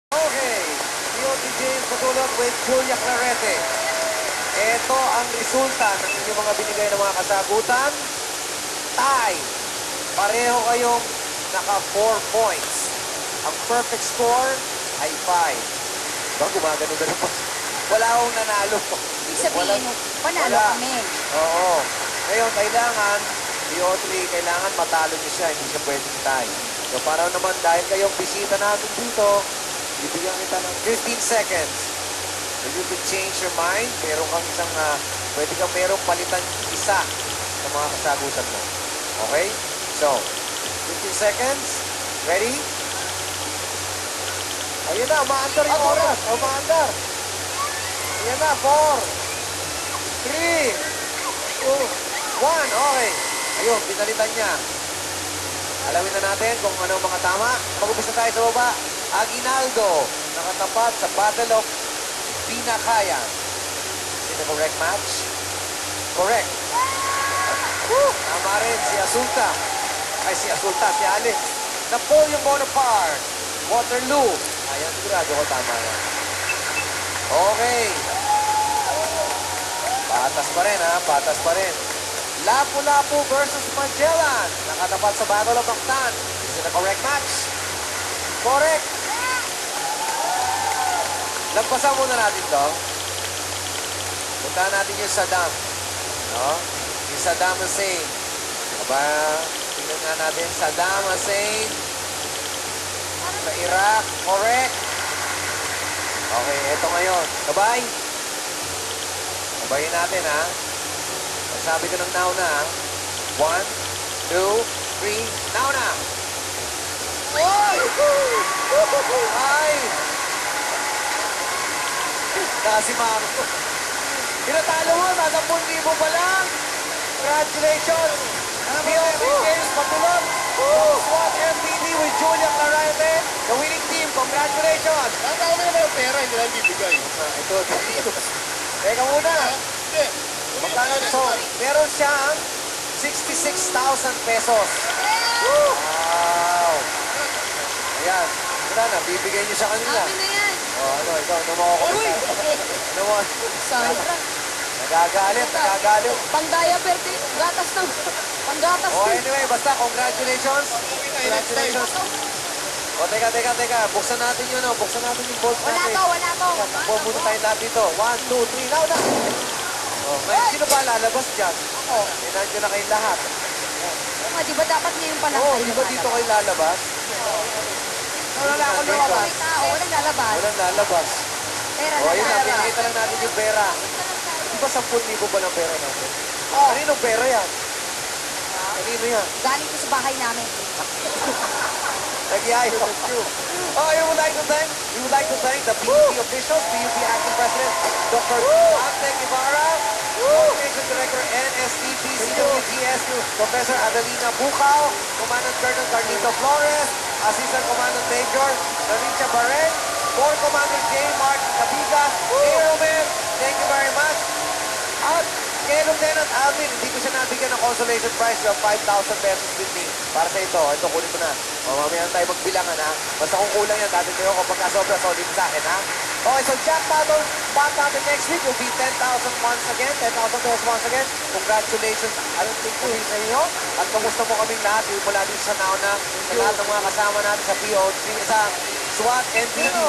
Okay, POT James Patulog with Julia Clarete. Ito ang resulta ng inyong mga binigay ng mga kasagutan. Tie. Pareho kayong naka 4 points. Ang perfect score ay 5. Ba, gumagano-gano pa. Wala akong nanalo. Ibig sabihin, panalo wala. kami. Oo. Ngayon, kailangan, PO3, kailangan matalo niyo siya. Hindi siya pwedeng tie. So, para naman, dahil kayong bisita namin dito, bibigyan kita ng 15 seconds. So you can change your mind. Meron kang isang, pwede kang merong palitan isa sa mga kasagutan mo. Okay? So, 15 seconds. Ready? Ayun na, umaandar yung oras. Umaandar. Ayan na, 4, 3, 2, 1. Okay. Ayun, pinalitan niya. Alawin na natin kung ano ang mga tama. Mag-umpisa tayo sa baba. Aguinaldo, nakatapat sa Battle of Binakayan. Is it a correct match? Correct. Tama rin si Asulta. Ay, si Asulta, si Alex. Napoleon Bonaparte, Waterloo. Ayan, sigurado ko tama yan. Okay. Patas pa rin, ha? Patas pa rin. Lapu-Lapu versus Magellan. Nakatapat sa Battle of Mactan. Is it a correct match? Correct. Lagpasan muna natin to. Puntahan natin yung Saddam. No? Yung Saddam Hussein. Aba, tingnan nga natin. Saddam Hussein. Sa Iraq. Correct. Okay, eto ngayon. Sabay. Sabayin natin, ha? Pag sabi ko ng now na, 1, 2, 3, now na! Ay! Kasi Marco. Pinatalo mo, nasa 10,000 pa lang. Congratulations! POT James Patulog. SWAT MPD with Julia Clarete. The winning team, congratulations! Nakakao mo naman ang pera, hindi lang bibigay. Ito. Teka muna. Hindi. Magkano? So, meron siyang 66,000 pesos. Wow! Ayan. Wala na, bibigay niyo sa kanila. Amin na yan. Ano, ikaw, ano mo ako? Ano mo? Sandra. Nagagalit. Pang-diaper, gatas na. Pang-gatas Oh, din. anyway, basta, congratulations. Congratulations. O, teka. Buksan natin yun, oh. Buksan natin yung bolt Wala natin. to, wala to. Takbo muna tayo lahat dito. 1, 2, 3, now na! Oh, ngayon, sino ba lalabas dyan? Ako. Nandiyan na kayong lahat. Oo nga, di ba dapat ngayon pa lang Oo, tayo di ba dito kayo lalabas? Wala ako lumabas. May tao, walang lalabas. Walang lalabas. Pera O, na ayun na, pera. pinakita lang natin yung pera. Di ba 10,000 ba ng pera natin? Oh. Kaninong pera yan? Kanino yan? Galing ko sa bahay namin. Nagyayo. Oh, we would like to thank the PUP officials, PUP Acting President, Dr. Dante Guevara, Communication Director, NSTP, CWGS, Professor Adelina Bucao, Commandant Colonel Carlito Flores, Assistant Commandant Major Naricha Barren, Corps Commander J. Mark Cabigas, Aeroman, thank you very much. At kay Lieutenant Alvin, hindi ko siya nabigyan ng consolation prize. You have 5,000 pesos with me. Para sa ito. Ito, kunin mo na. Mamaya na tayo magbilangan, ha? Basta kung kulang yan, dati kayo kapag kasobra, solid sa akin, ha? Okay, so jackpot natin next week will be 10,000 once again. 10,000 pesos once again. Congratulations. Alam ko sa inyo. At kamusta mo kaming lahat. Yung mula dito sa nauna. Sa lahat ng mga kasama natin sa PO3, sa SWAT and PO.